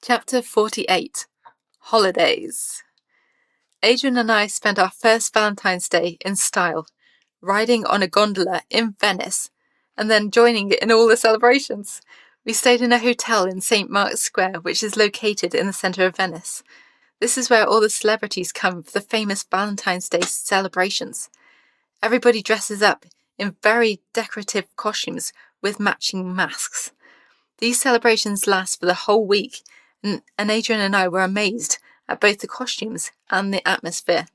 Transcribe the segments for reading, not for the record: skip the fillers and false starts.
Chapter 48 Holidays. Adrian and I spent our first Valentine's Day in style, riding on a gondola in Venice, and then joining in all the celebrations. We stayed in a hotel in St. Mark's Square, which is located in the centre of Venice. This is where all the celebrities come for the famous Valentine's Day celebrations. Everybody dresses up in very decorative costumes with matching masks. These celebrations last for the whole week, and Adrian and I were amazed at both the costumes and the atmosphere.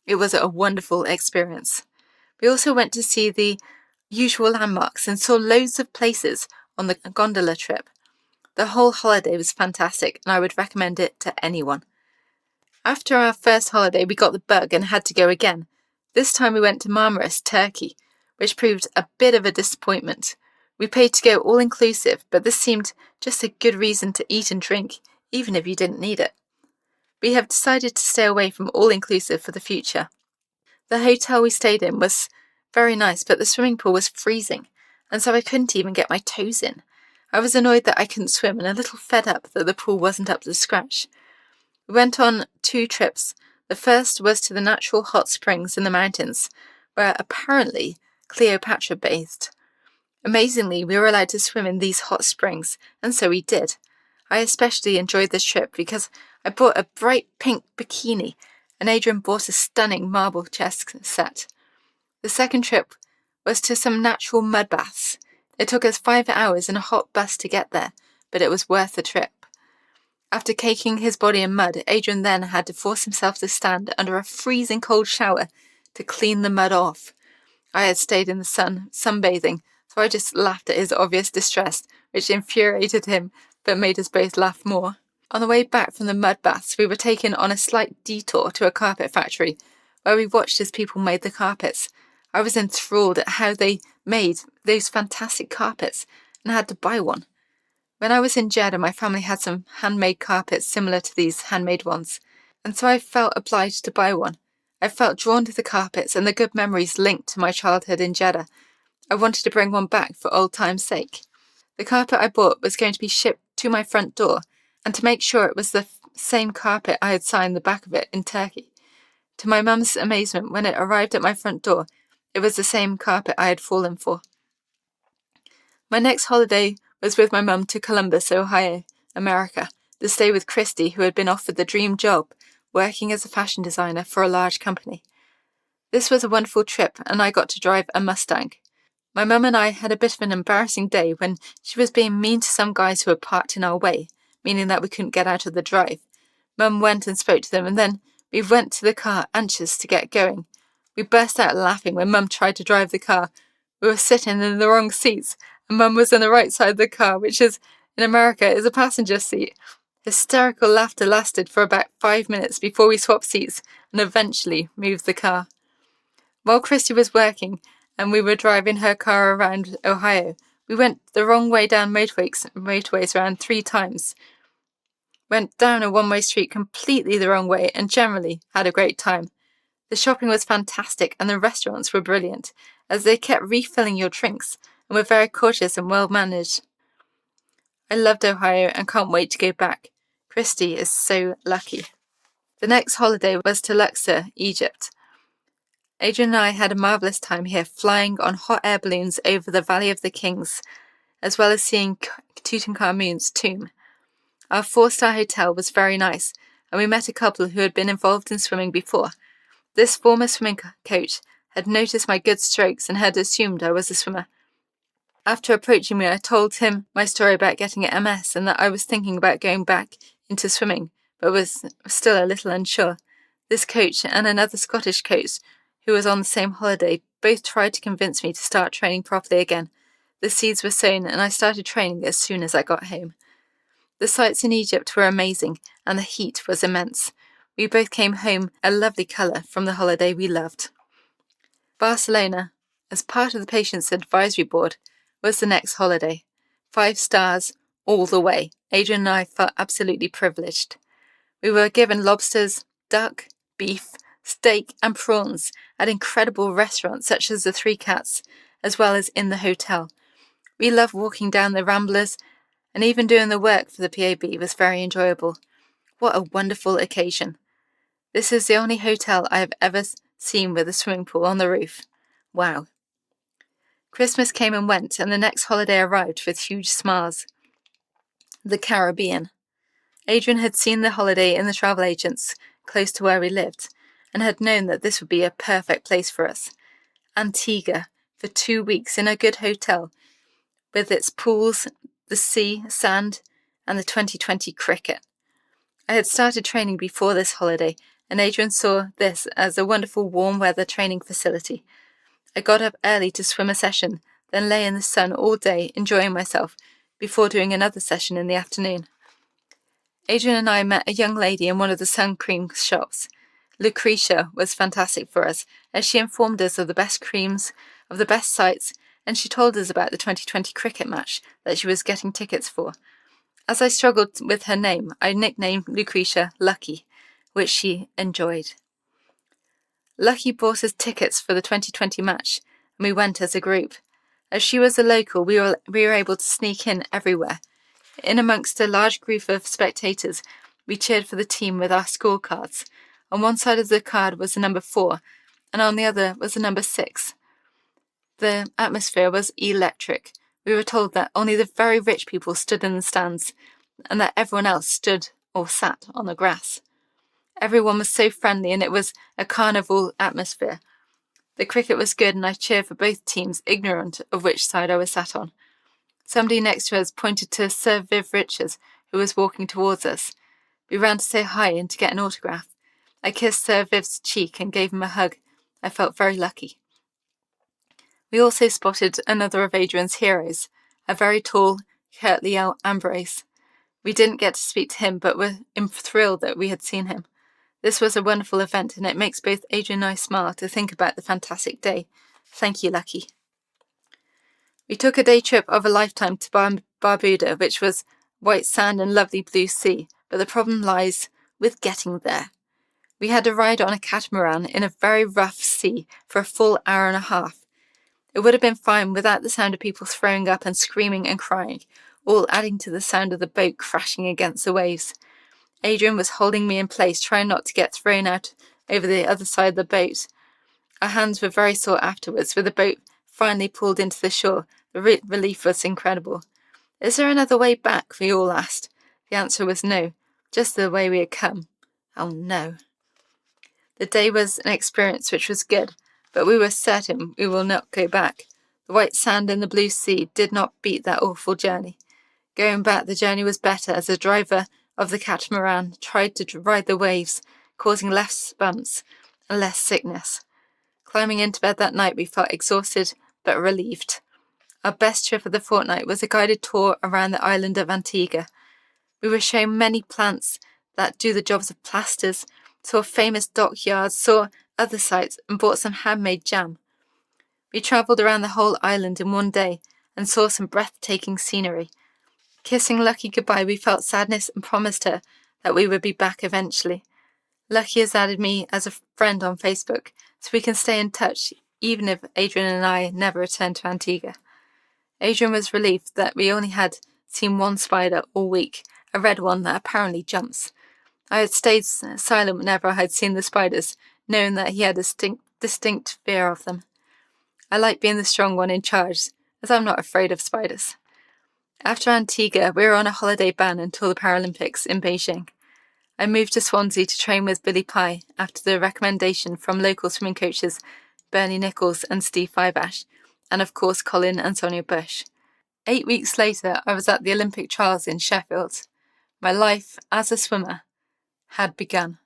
It was a wonderful experience. We also went to see the usual landmarks and saw loads of places on the gondola trip. The whole holiday was fantastic, and I would recommend it to anyone. After our first holiday, we got the bug and had to go again. This time we went to Marmaris, Turkey, which proved a bit of a disappointment. We paid to go all-inclusive, but this seemed just a good reason to eat and drink, even if you didn't need it. We have decided to stay away from all-inclusive for the future. The hotel we stayed in was very nice, but the swimming pool was freezing, and so I couldn't even get my toes in. I was annoyed that I couldn't swim and a little fed up that the pool wasn't up to scratch. We went on 2 trips. The first was to the natural hot springs in the mountains, where apparently Cleopatra bathed. Amazingly, we were allowed to swim in these hot springs, and so we did. I especially enjoyed this trip because I bought a bright pink bikini, and Adrian bought a stunning marble chest set. The second trip was to some natural mud baths. It took us 5 hours in a hot bus to get there, but it was worth the trip. After caking his body in mud, Adrian then had to force himself to stand under a freezing cold shower to clean the mud off. I had stayed in the sun, sunbathing, so I just laughed at his obvious distress, which infuriated him, but made us both laugh more. On the way back from the mud baths, we were taken on a slight detour to a carpet factory, where we watched as people made the carpets. I was enthralled at how they made those fantastic carpets, and had to buy one. When I was in Jeddah, my family had some handmade carpets similar to these handmade ones, and so I felt obliged to buy one. I felt drawn to the carpets and the good memories linked to my childhood in Jeddah. I wanted to bring one back for old time's sake. The carpet I bought was going to be shipped to my front door, and to make sure it was the same carpet I had signed the back of it in Turkey. To my mum's amazement, when it arrived at my front door, it was the same carpet I had fallen for. My next holiday was with my mum to Columbus, Ohio, America, to stay with Christy, who had been offered the dream job, working as a fashion designer for a large company. This was a wonderful trip, and I got to drive a Mustang. My mum and I had a bit of an embarrassing day when she was being mean to some guys who had parked in our way, meaning that we couldn't get out of the drive. Mum went and spoke to them, and then we went to the car, anxious to get going. We burst out laughing when Mum tried to drive the car. We were sitting in the wrong seats, and Mum was on the right side of the car, which in America is a passenger seat. Hysterical laughter lasted for about 5 minutes before we swapped seats and eventually moved the car. While Christy was working and we were driving her car around Ohio, we went the wrong way down motorways around 3 times. Went down a one-way street completely the wrong way and generally had a great time. The shopping was fantastic and the restaurants were brilliant, as they kept refilling your drinks and were very cautious and well managed. I loved Ohio and can't wait to go back. Christy is so lucky. The next holiday was to Luxor, Egypt. Adrian and I had a marvellous time here, flying on hot air balloons over the Valley of the Kings, as well as seeing Tutankhamun's tomb. Our 4-star hotel was very nice, and we met a couple who had been involved in swimming before. This former swimming coach had noticed my good strokes and had assumed I was a swimmer. After approaching me, I told him my story about getting an MS and that I was thinking about going back into swimming, but was still a little unsure. This coach and another Scottish coach, who was on the same holiday, both tried to convince me to start training properly again. The seeds were sown, and I started training as soon as I got home. The sights in Egypt were amazing, and the heat was immense. We both came home a lovely colour from the holiday we loved. Barcelona, as part of the Patients Advisory Board, was the next holiday. 5 stars all the way. Adrian and I felt absolutely privileged. We were given lobsters, duck, beef, steak and prawns at incredible restaurants such as the Three Cats, as well as in the hotel. We loved walking down the Ramblas and even doing the work for the PAB was very enjoyable. What a wonderful occasion. This is the only hotel I have ever seen with a swimming pool on the roof. Wow. Christmas came and went, and the next holiday arrived with huge smiles. The Caribbean. Adrian had seen the holiday in the travel agents close to where we lived, and had known that this would be a perfect place for us. Antigua, for 2 weeks in a good hotel, with its pools, the sea, sand, and the 2020 cricket. I had started training before this holiday, and Adrian saw this as a wonderful warm weather training facility. I got up early to swim a session, then lay in the sun all day enjoying myself before doing another session in the afternoon. Adrian and I met a young lady in one of the sun cream shops. Lucretia was fantastic for us, as she informed us of the best creams, of the best sites, and she told us about the 2020 cricket match that she was getting tickets for. As I struggled with her name, I nicknamed Lucretia Lucky, which she enjoyed. Lucky bought us tickets for the 2020 match, and we went as a group. As she was a local, we were able to sneak in everywhere. In amongst a large group of spectators, we cheered for the team with our scorecards. On one side of the card was the number 4, and on the other was the number 6. The atmosphere was electric. We were told that only the very rich people stood in the stands, and that everyone else stood or sat on the grass. Everyone was so friendly, and it was a carnival atmosphere. The cricket was good, and I cheered for both teams, ignorant of which side I was sat on. Somebody next to us pointed to Sir Viv Richards, who was walking towards us. We ran to say hi and to get an autograph. I kissed Sir Viv's cheek and gave him a hug. I felt very lucky. We also spotted another of Adrian's heroes, a very tall Kirtley Ambrose. We didn't get to speak to him, but were thrilled that we had seen him. This was a wonderful event, and it makes both Adrian and I smile to think about the fantastic day. Thank you, Lucky. We took a day trip of a lifetime to Barbuda, which was white sand and lovely blue sea, but the problem lies with getting there. We had to ride on a catamaran in a very rough sea for a full hour and a half. It would have been fine without the sound of people throwing up and screaming and crying, all adding to the sound of the boat crashing against the waves. Adrian was holding me in place, trying not to get thrown out over the other side of the boat. Our hands were very sore afterwards, with the boat finally pulled into the shore. The relief was incredible. Is there another way back? We all asked. The answer was no, just the way we had come. Oh no. The day was an experience which was good, but we were certain we will not go back. The white sand and the blue sea did not beat that awful journey. Going back, the journey was better, as the driver of the catamaran tried to ride the waves, causing less bumps and less sickness. Climbing into bed that night, we felt exhausted but relieved. Our best trip of the fortnight was a guided tour around the island of Antigua. We were shown many plants that do the jobs of plasters, saw famous dockyards, saw other sites, and bought some handmade jam. We travelled around the whole island in one day and saw some breathtaking scenery. Kissing Lucky goodbye, we felt sadness and promised her that we would be back eventually. Lucky has added me as a friend on Facebook, so we can stay in touch even if Adrian and I never return to Antigua. Adrian was relieved that we only had seen one spider all week, a red one that apparently jumps. I had stayed silent whenever I had seen the spiders, knowing that he had a distinct fear of them. I like being the strong one in charge, as I'm not afraid of spiders. After Antigua, we were on a holiday ban until the Paralympics in Beijing. I moved to Swansea to train with Billy Pye after the recommendation from local swimming coaches Bernie Nichols and Steve Fiveash, and of course Colin and Sonia Bush. 8 weeks later, I was at the Olympic trials in Sheffield. My life as a swimmer had begun.